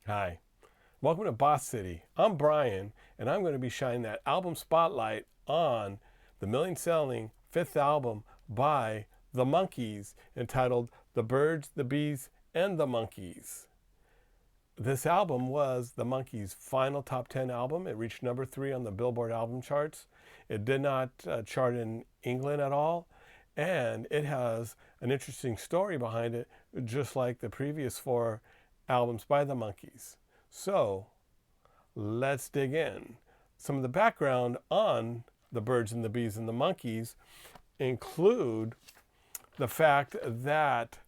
Hi, welcome to Boss City. I'm Brian, and I'm going to be shining that album spotlight on the million-selling fifth album by the Monkees, entitled The Birds, the Bees, and the Monkees. This album was the Monkees' final top 10 album. It reached number 3 on the Billboard album charts. It did not chart in England at all, and it has an interesting story behind it, just like the previous 4 albums by the Monkees. So let's dig in. Some of the background on the Birds and the Bees and the Monkees include the fact that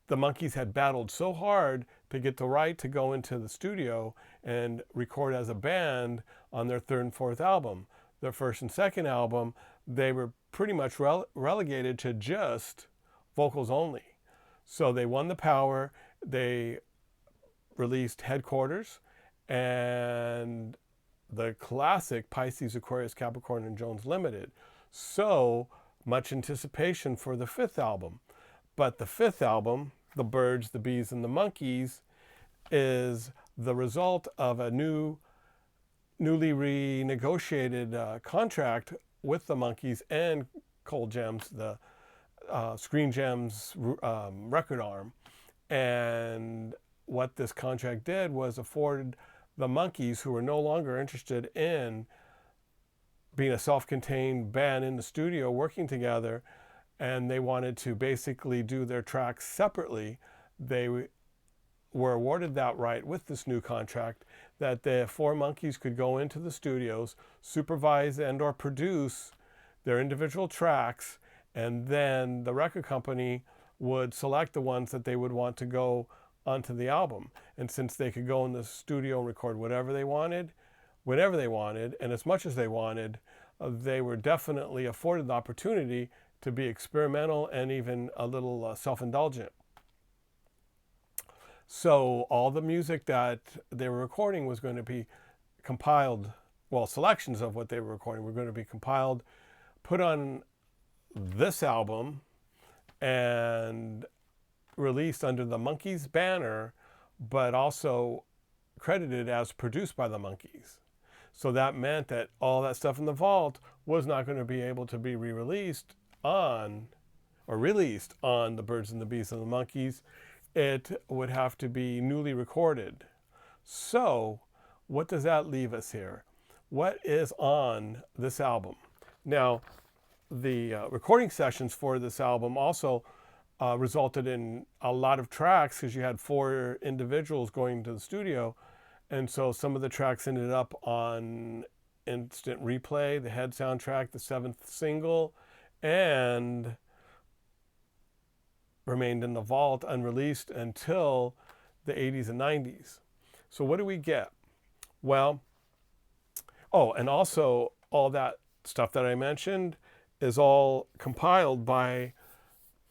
the Monkees had battled so hard to get the right to go into the studio and record as a band on their third and fourth album. Their first and second album, they were pretty much relegated to just vocals only. So they won the power. They released Headquarters and the classic Pisces, Aquarius, Capricorn, and Jones Limited. So much anticipation for the fifth album. But the fifth album, The Birds, the Bees, and the Monkees, is the result of a newly renegotiated contract with the Monkees and Cole Gems, the Screen Gems record arm. And what this contract did was afforded the Monkees, who were no longer interested in being a self-contained band in the studio working together, and they wanted to basically do their tracks separately. They were awarded that right with this new contract, that the 4 Monkees could go into the studios, supervise and or produce their individual tracks, and then the record company would select the ones that they would want to go onto the album. And since they could go in the studio and record whatever they wanted, whenever they wanted, and as much as they wanted, they were definitely afforded the opportunity to be experimental and even a little self-indulgent. So all the music that they were recording was going to be compiled, well, selections of what they were recording were going to be compiled, put on this album, and released under the Monkees banner, but also credited as produced by the Monkees. So that meant that all that stuff in the vault was not going to be able to be re-released on, or released on, The Birds and the Bees and the Monkees. It would have to be newly recorded. So what does that leave us here? What is on this album? Now, the recording sessions for this album also resulted in a lot of tracks, because you had 4 individuals going to the studio. And so some of the tracks ended up on Instant Replay, the Head soundtrack, the 7th single, and remained in the vault unreleased until the 80s and 90s. So what do we get? Well, and also all that stuff that I mentioned is all compiled by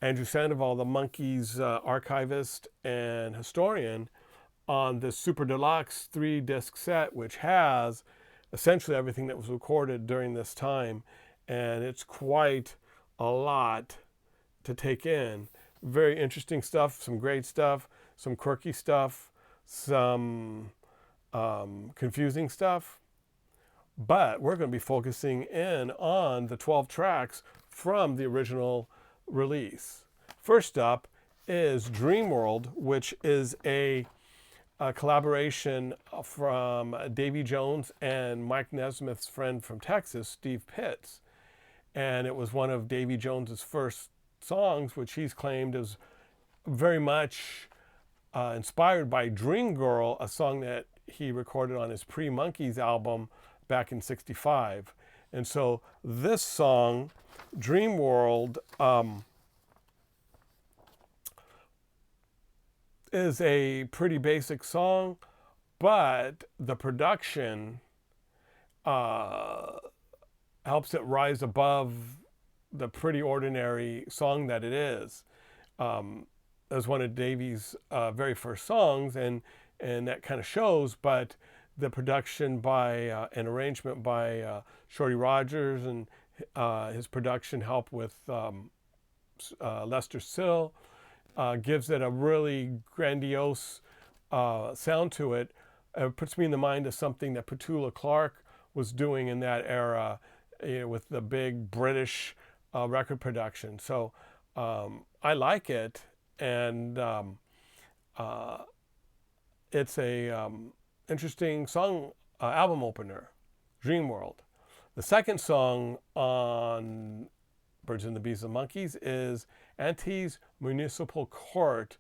Andrew Sandoval, the Monkees archivist and historian, on this super deluxe 3-disc set, which has essentially everything that was recorded during this time. And it's quite a lot to take in. Very interesting stuff, some great stuff, some quirky stuff, some confusing stuff. But we're going to be focusing in on the 12 tracks from the original release. First up is Dream World, which is a collaboration from Davy Jones and Mike Nesmith's friend from Texas, Steve Pitts. And it was one of Davy Jones's first songs, which he's claimed is very much inspired by Dream Girl, a song that he recorded on his pre-Monkees album back in '65. And so this song, Dream World, is a pretty basic song, but the production helps it rise above the pretty ordinary song that it is. It was one of Davy's very first songs, and that kind of shows, but the production by an arrangement by Shorty Rogers, and his production help with Lester Sill, gives it a really grandiose sound to it. It puts me in the mind of something that Petula Clark was doing in that era, with the big British record production. So I like it, and it's a interesting song, album opener, Dream World. The second song on Birds and the Bees and the Monkees is Auntie's Municipal Court,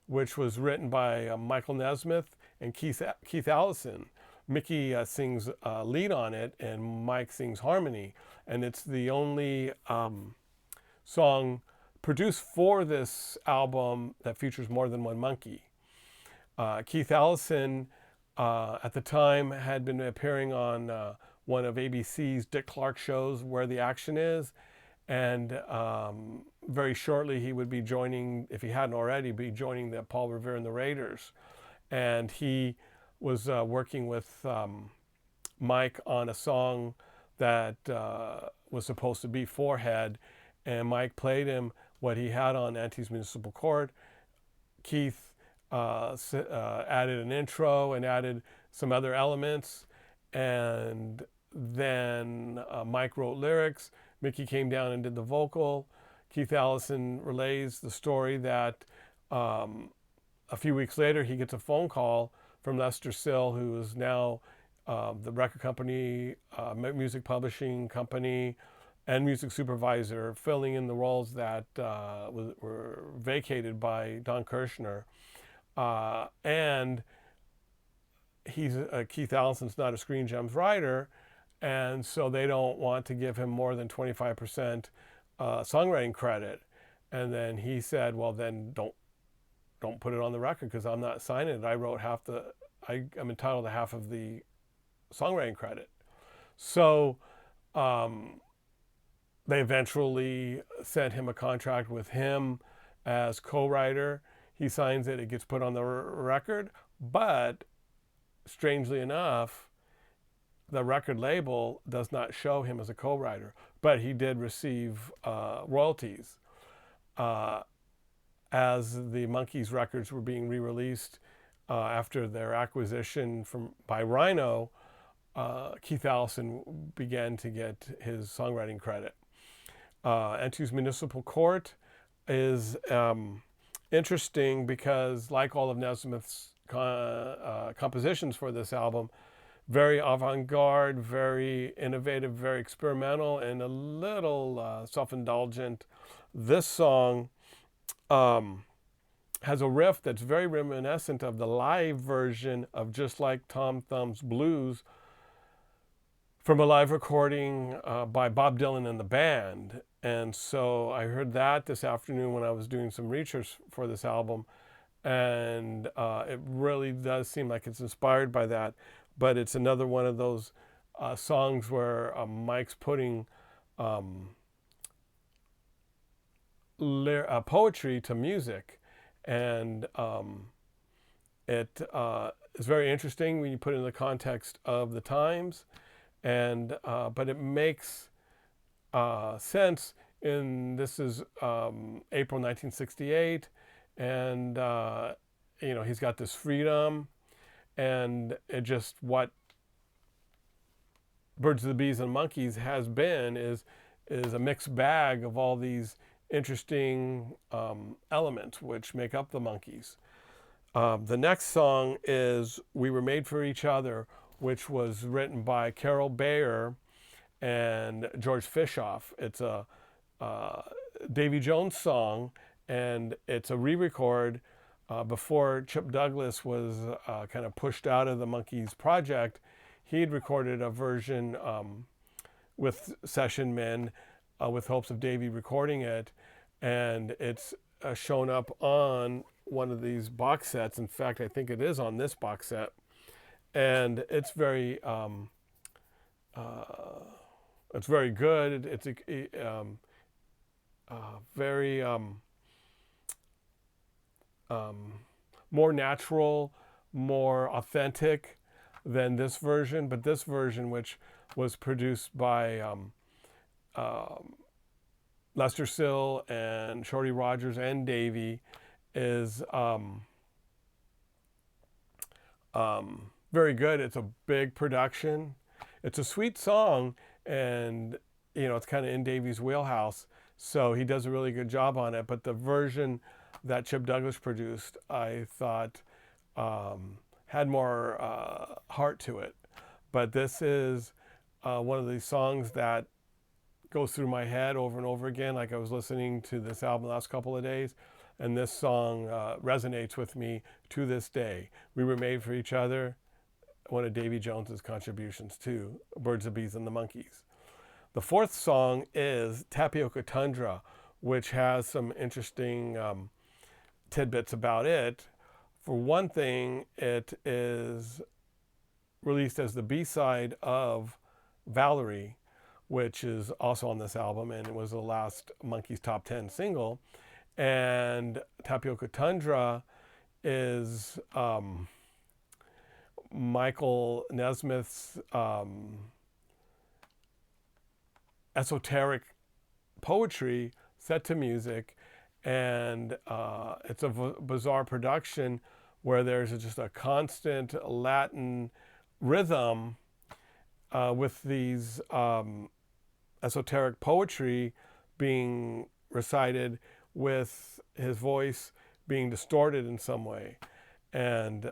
which was written by Michael Nesmith and Keith Allison. Micky sings lead on it, and Mike sings harmony. And it's the only song produced for this album that features more than one Monkee. Keith Allison, at the time, had been appearing on one of ABC's Dick Clark shows, Where the Action Is. And very shortly he would be joining, if he hadn't already, be joining the Paul Revere and the Raiders. And he was working with Mike on a song that was supposed to be Forehead. And Mike played him what he had on Auntie's Municipal Court. Keith added an intro and added some other elements. And then Mike wrote lyrics. Micky came down and did the vocal. Keith Allison relays the story that a few weeks later he gets a phone call from Lester Sill, who is now the record company, music publishing company, and music supervisor, filling in the roles that were vacated by Don Kirshner. And Keith Allison's not a Screen Gems writer, and so they don't want to give him more than 25% songwriting credit. And then he said, well, then don't put it on the record, because I'm not signing it. I wrote I'm entitled to half of the songwriting credit. So they eventually sent him a contract with him as co-writer. He signs it, it gets put on the record, but strangely enough, the record label does not show him as a co-writer, but he did receive royalties. As the Monkees records were being re-released after their acquisition by Rhino, Keith Allison began to get his songwriting credit. Auntie's Municipal Court is interesting because, like all of Nesmith's compositions for this album, very avant-garde, very innovative, very experimental, and a little self-indulgent. This song has a riff that's very reminiscent of the live version of Just Like Tom Thumb's Blues from a live recording by Bob Dylan and the band. And so I heard that this afternoon when I was doing some research for this album, and it really does seem like it's inspired by that. But it's another one of those songs where Mike's putting poetry to music, and it is very interesting when you put it in the context of the times, and but it makes sense. This is April 1968, and he's got this freedom, and it just what Birds of the Bees and Monkees has been is a mixed bag of all these interesting elements which make up the Monkees. The next song is We Were Made for Each Other, which was written by Carole Bayer and George Fischoff. It's a Davy Jones song, and it's a re-record before Chip Douglas was kind of pushed out of the Monkees project. He'd recorded a version with session men with hopes of Davy recording it, and it's shown up on one of these box sets. In fact, I think it is on this box set, and it's very good. It's very more natural, more authentic than this version. But this version, which was produced by Lester Sill and Shorty Rogers and Davy, is very good. It's a big production. It's a sweet song, and it's kind of in Davy's wheelhouse, so he does a really good job on it. But the version that Chip Douglas produced, I thought, had more heart to it. But this is one of these songs that goes through my head over and over again. Like I was listening to this album the last couple of days, and this song resonates with me to this day. We Were Made for Each Other, one of Davy Jones's contributions to Birds, the Bees, and the Monkees. The fourth song is Tapioca Tundra, which has some interesting tidbits about it. For one thing, it is released as the B-side of Valerie, which is also on this album, and it was the last Monkees top 10 single. And Tapioca Tundra is Michael Nesmith's esoteric poetry set to music, and it's a bizarre production where there's just a constant Latin rhythm with these esoteric poetry being recited with his voice being distorted in some way. And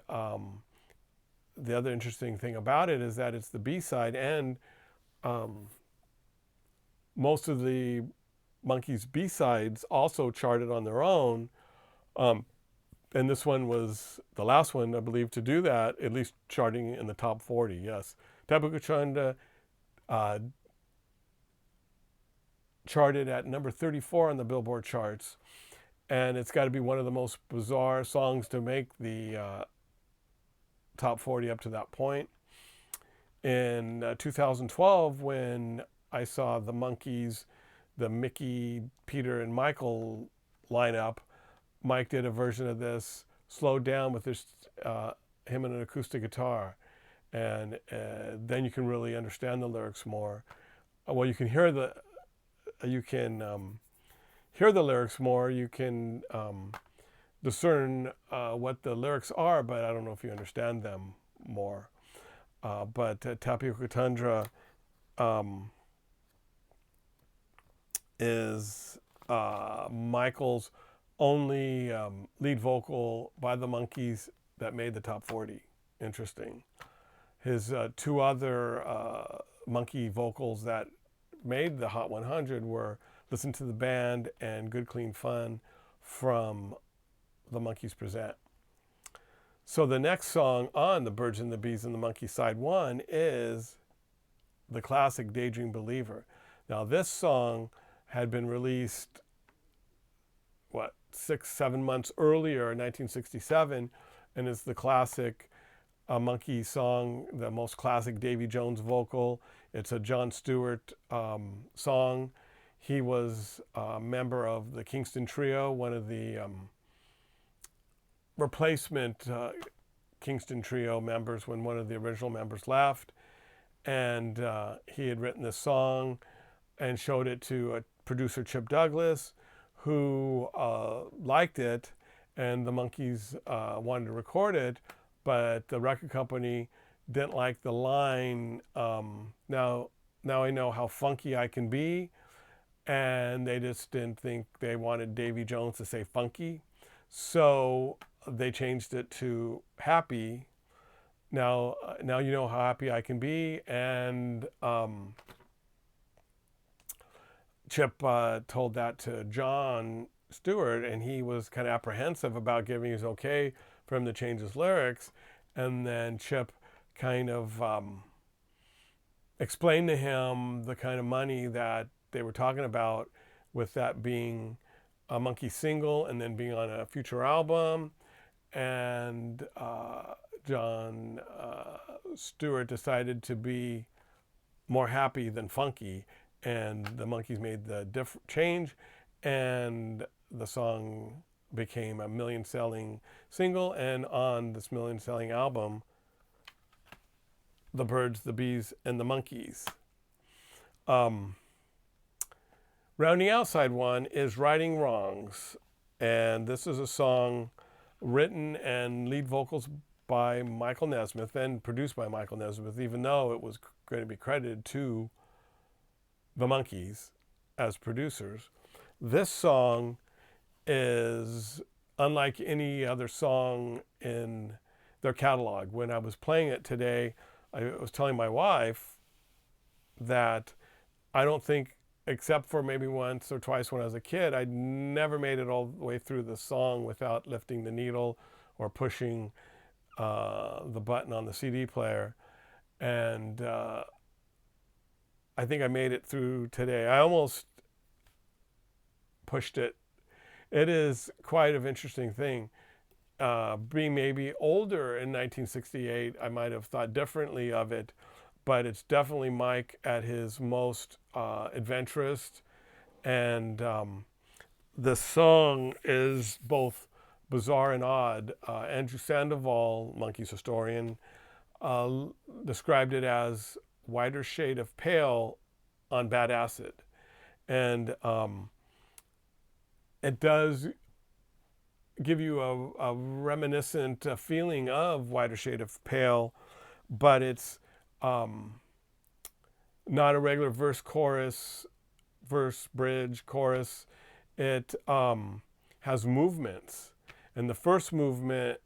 the other interesting thing about it is that it's the B-side, and most of the Monkees B-sides also charted on their own. And this one was the last one, I believe, to do that, at least charting in the top 40, yes. Tapioca Tundra charted at number 34 on the Billboard charts. And it's got to be one of the most bizarre songs to make the top 40 up to that point. In 2012, when I saw the Monkees, the Micky, Peter, and Michael lineup, Mike did a version of this slowed down with him and an acoustic guitar. And then you can really understand the lyrics more. Well, you can hear the lyrics more. You can discern what the lyrics are, but I don't know if you understand them more. But Tapioca Tundra is Michael's only lead vocal by the Monkees that made the top 40. Interesting. His two other Monkee vocals that made the Hot 100 were Listen to the Band and Good Clean Fun from the Monkees Present. So the next song on the Birds and the Bees and the Monkees side 1 is the classic Daydream Believer. Now this song had been released, 6-7 months earlier in 1967, and is the classic Monkee song, the most classic Davy Jones vocal. It's a John Stewart song. He was a member of the Kingston Trio, one of the replacement Kingston Trio members when one of the original members left. And he had written this song and showed it to producer Chip Douglas, who liked it, and the Monkees wanted to record it, but the record company didn't like the line, now I know how funky I can be, and they just didn't think they wanted Davy Jones to say funky, so they changed it to happy. Now you know how happy I can be, and Chip told that to John Stewart, and he was kind of apprehensive about giving his okay for him to change his lyrics. And then Chip kind of explained to him the kind of money that they were talking about, with that being a Monkee single and then being on a future album. And John Stewart decided to be more happy than funky, and the Monkees made the change, and the song became a million-selling single. And on this million-selling album, The Birds, the Bees, and the Monkees. Rounding out side 1 is Righting Wrongs, And this is a song written and lead vocals by Michael Nesmith and produced by Michael Nesmith, even though it was going to be credited to the Monkees as producers. This song is unlike any other song in their catalog. When I was playing it today, I was telling my wife that I don't think, except for maybe once or twice when I was a kid, I'd never made it all the way through the song without lifting the needle or pushing the button on the CD player. And I think I made it through today. I almost pushed it. It is quite an interesting thing. Being maybe older in 1968, I might have thought differently of it, but it's definitely Mike at his most adventurous. And the song is both bizarre and odd. Andrew Sandoval, Monkees historian, described it as whiter shade of pale on bad acid. And it does give you a reminiscent feeling of whiter shade of pale, but it's not a regular verse, chorus, verse, bridge, chorus. It has movements. And the first movement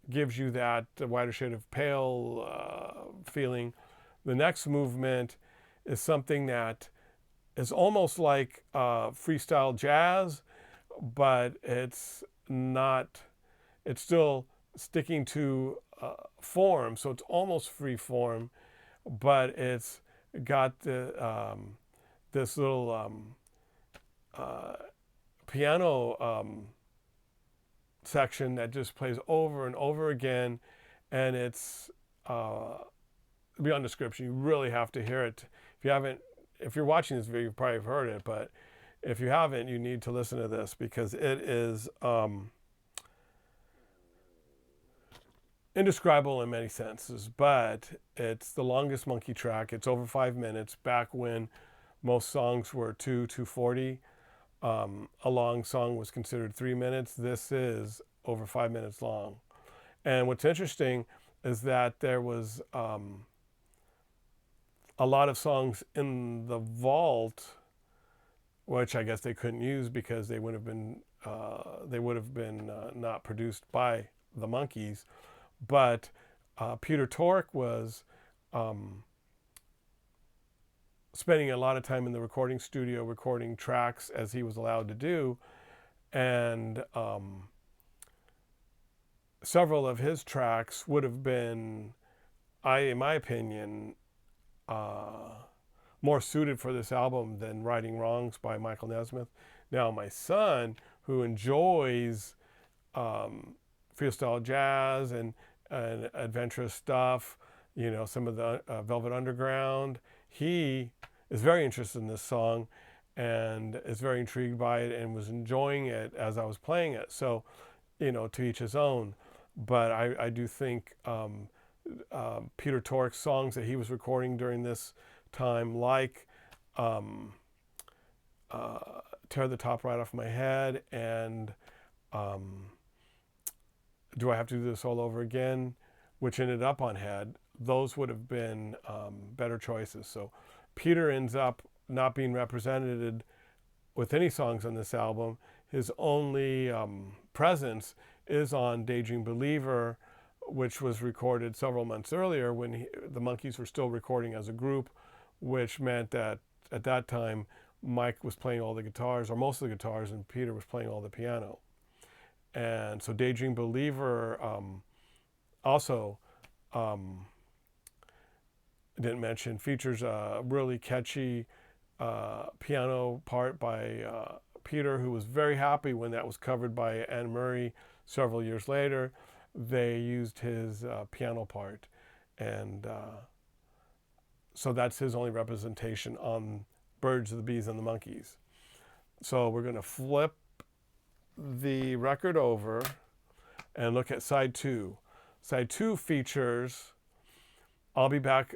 gives you that whiter shade of pale feeling. The next movement is something that is almost like freestyle jazz, but it's not, it's still sticking to form, so it's almost free form, but it's got the, this little piano section that just plays over and over again, and it's beyond description. You really have to hear it. If you haven't, if you're watching this video, you've probably heard it, but if you haven't, you need to listen to this because it is indescribable in many senses, but it's the longest Monkee track. It's over 5 minutes, back when most songs were 2:40. A long song was considered 3 minutes. This is over 5 minutes long. And what's interesting is that there was a lot of songs in the vault, which I guess they couldn't use because they would have been not produced by the Monkees. But Peter Tork was spending a lot of time in the recording studio recording tracks as he was allowed to do, and several of his tracks would have been, in my opinion, more suited for this album than Righting Wrongs by Michael Nesmith. Now, my son, who enjoys freestyle jazz and adventurous stuff, you know, some of the Velvet Underground, he is very interested in this song and is very intrigued by it and was enjoying it as I was playing it. So, you know, to each his own. But I do think Peter Tork's songs that he was recording during this time, like Tear the Top Right Off My Head and Do I Have to Do This All Over Again, which ended up on Head, those would have been better choices. So Peter ends up not being represented with any songs on this album. His only presence is on Daydream Believer, which was recorded several months earlier when the Monkees were still recording as a group, which meant that at that time Mike was playing all the guitars, or most of the guitars, and Peter was playing all the piano. And so Daydream Believer also didn't mention, features a really catchy piano part by Peter, who was very happy when that was covered by Anne Murray several years later. They used his piano part, and so that's his only representation on Birds, the Bees, and the Monkees. So we're going to flip the record over and look at side 2. Side 2 features I'll Be Back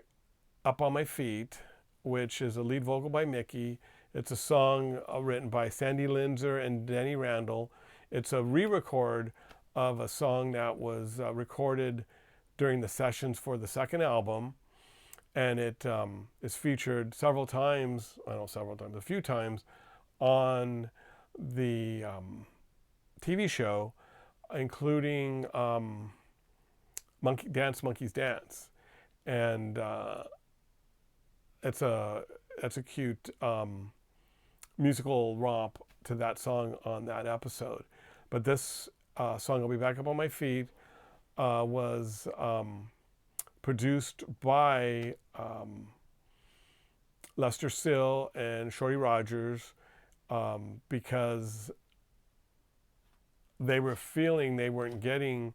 Up on My Feet, which is a lead vocal by Micky. It's a song written by Sandy Linzer and Denny Randell. It's a re-record of a song that was recorded during the sessions for the second album, and it is featured several times, a few times, on the TV show, including Monkees Dance, and it's a cute musical romp to that song on that episode. But this song, I'll Be Back Up on My Feet, was produced by Lester Sill and Shorty Rogers, because they were feeling they weren't getting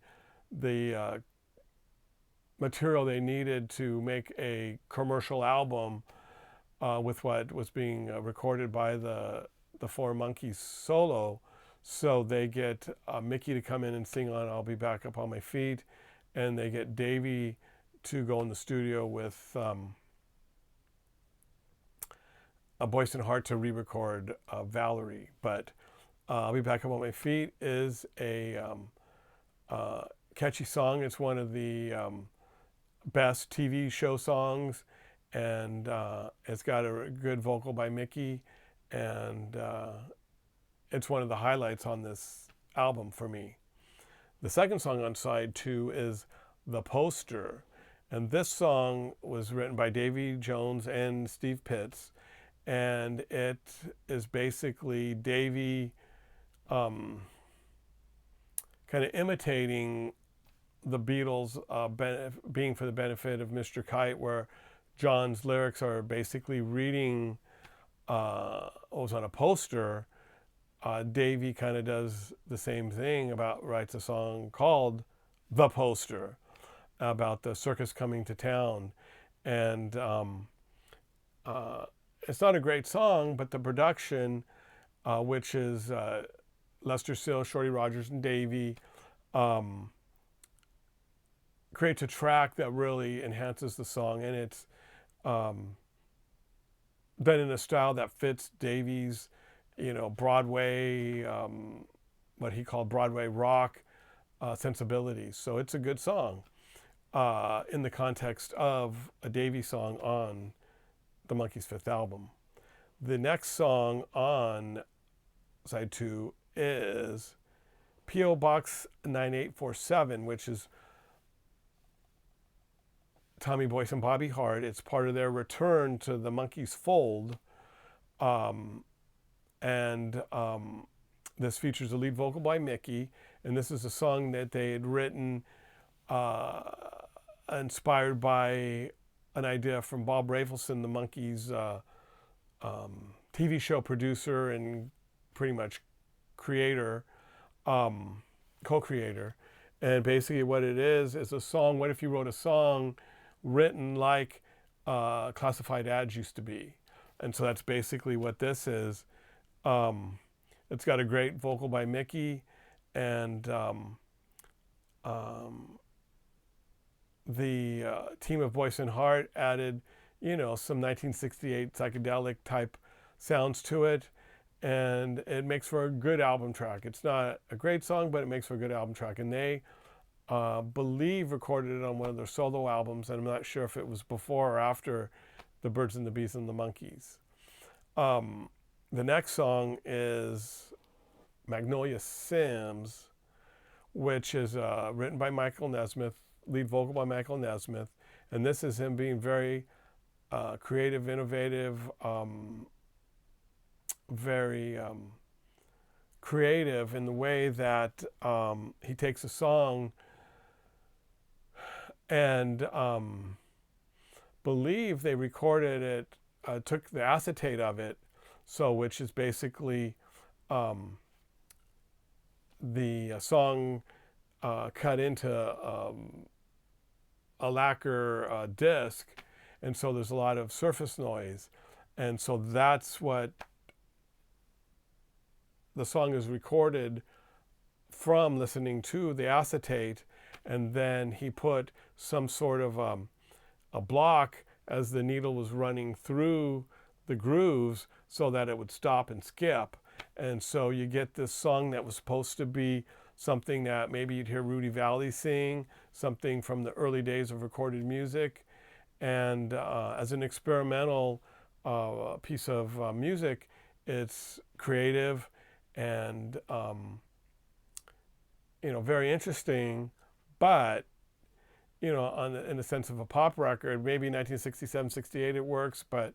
the material they needed to make a commercial album with what was being recorded by the four Monkees solo. So they get Micky to come in and sing on I'll Be Back Up on My Feet, and they get Davy to go in the studio with Boyce and Hart to re-record Valerie. But I'll Be Back Up on My Feet is a catchy song. It's one of the best TV show songs, and it's got a good vocal by Micky, and it's one of the highlights on this album for me. The second song on side 2 is The Poster, and this song was written by Davy Jones and Steve Pitts, and it is basically Davy kind of imitating the Beatles, being for the benefit of Mr. Kite, where John's lyrics are basically reading what was on a poster. Davy kind of does the same thing, writes a song called The Poster about the circus coming to town. And it's not a great song, but the production, which is Lester Sill, Shorty Rogers, and Davy, creates a track that really enhances the song, and it's done in a style that fits Davy's, Broadway, what he called Broadway rock sensibilities. So it's a good song in the context of a Davy song on the Monkees' 5th album. The next song on side 2 is P.O. Box 9847, which is Tommy Boyce and Bobby Hart. It's part of their return to the Monkees fold. This features a lead vocal by Micky, and this is a song that they had written inspired by an idea from Bob Rafelson, the Monkees TV show producer and pretty much creator, co-creator. And basically what it is a song, what if you wrote a song written like classified ads used to be? And so that's basically what this is. It's got a great vocal by Micky, and the team of Boyce and Hart added, some 1968 psychedelic type sounds to it, and it makes for a good album track. It's not a great song, but it makes for a good album track. And they believe recorded it on one of their solo albums, and I'm not sure if it was before or after The Birds and the Bees and the Monkees. The next song is Magnolia Sims, which is written by Michael Nesmith, lead vocal by Michael Nesmith, and this is him being very creative, innovative, very creative in the way that he takes a song and believe they recorded it, took the acetate of it, which is basically the song cut into a lacquer disc, and so there's a lot of surface noise, and so that's what the song is recorded from, listening to the acetate. And then he put some sort of a block as the needle was running through the grooves so that it would stop and skip. And so you get this song that was supposed to be something that maybe you'd hear Rudy Valley sing, something from the early days of recorded music. And as an experimental piece of music, it's creative and, very interesting, but, in the sense of a pop record, maybe 1967, 68 it works, but,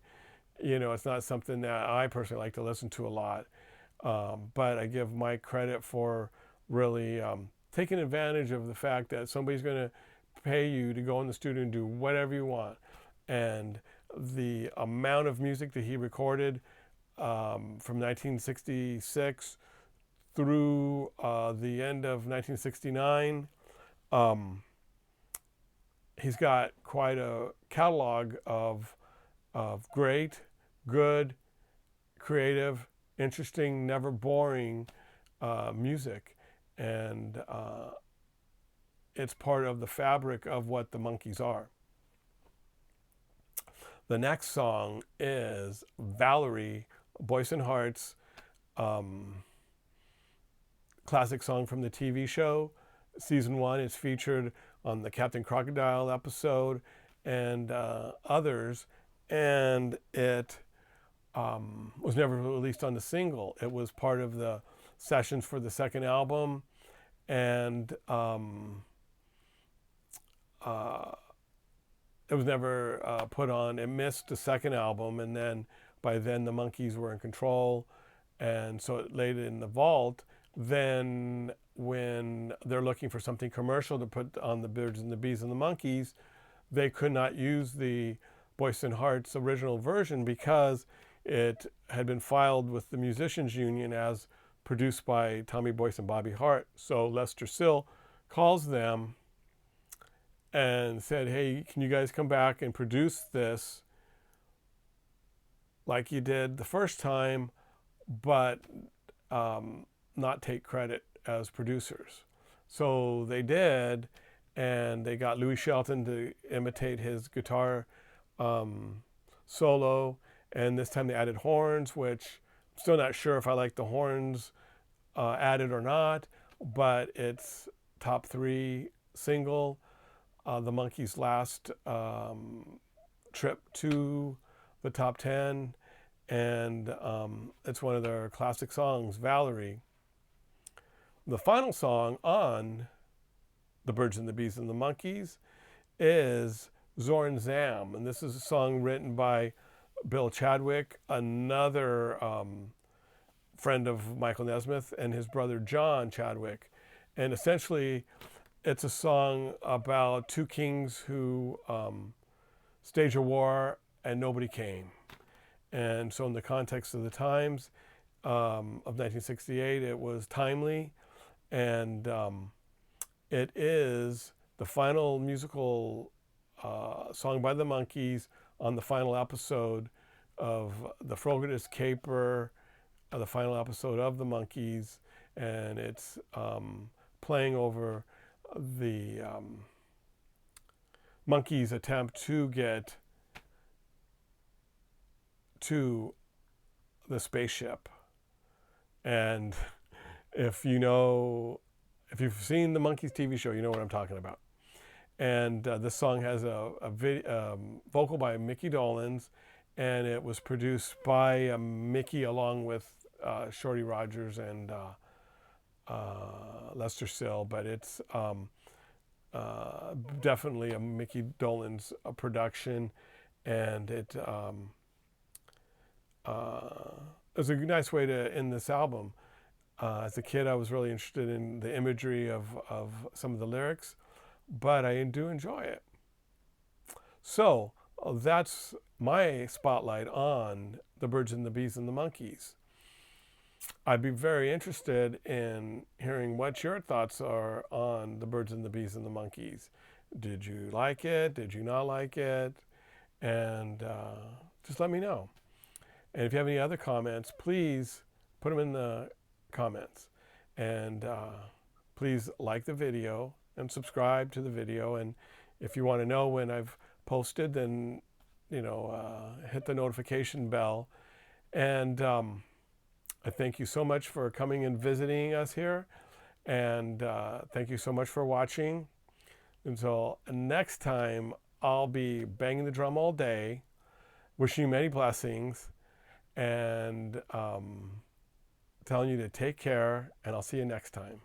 it's not something that I personally like to listen to a lot. But I give Mike credit for really taking advantage of the fact that somebody's going to pay you to go in the studio and do whatever you want. And the amount of music that he recorded from 1966 through the end of 1969, he's got quite a catalog of great, good, creative, interesting, never boring music. And it's part of the fabric of what the Monkees are. The next song is Valerie, Boyce and Hart's classic song from the TV show. Season 1, it's featured on the Captain Crocodile episode and others. And it was never released on the single. It was part of the sessions for the second album. And it was never put on. It missed the second album, and then by then the Monkees were in control, and so it laid in the vault. Then when they're looking for something commercial to put on the Birds and the Bees and the Monkees, they could not use the Boyce and Hart's original version because it had been filed with the Musicians Union as produced by Tommy Boyce and Bobby Hart. So Lester Sill calls them and said, hey, can you guys come back and produce this like you did the first time, but not take credit as producers? So they did, and they got Louis Shelton to imitate his guitar solo, and this time they added horns, which I'm still not sure if I like the horns added or not, but it's top 3 single. The Monkees' last trip to the top 10, and it's one of their classic songs, Valerie. The final song on The Birds and the Bees and the Monkees is Zorn Zam, and this is a song written by Bill Chadwick, another friend of Michael Nesmith, and his brother John Chadwick. And essentially, it's a song about 2 kings who staged a war and nobody came. And so in the context of the times of 1968, it was timely. And it is the final musical song by the Monkees on the final episode of the Frogger's Caper, the final episode of the Monkees. And it's playing over the Monkees' attempt to get to the spaceship. And if you've seen the Monkees TV show, you know what I'm talking about. And this song has a vocal by Micky Dolenz, and it was produced by Micky along with Shorty Rogers and Lester Sill, but it's definitely a Micky Dolenz production, and it was a nice way to end this album. As a kid, I was really interested in the imagery of some of the lyrics, but I do enjoy it. So that's my spotlight on the Birds and the Bees and the Monkees. I'd be very interested in hearing what your thoughts are on the Birds and the Bees and the Monkees. Did you like it? Did you not like it? And just let me know. And if you have any other comments, please put them in the comments. And please like the video and subscribe to the video. And if you want to know when I've posted, then hit the notification bell. And I thank you so much for coming and visiting us here. And thank you so much for watching. Until next time, I'll be banging the drum all day, wishing you many blessings, and telling you to take care, and I'll see you next time.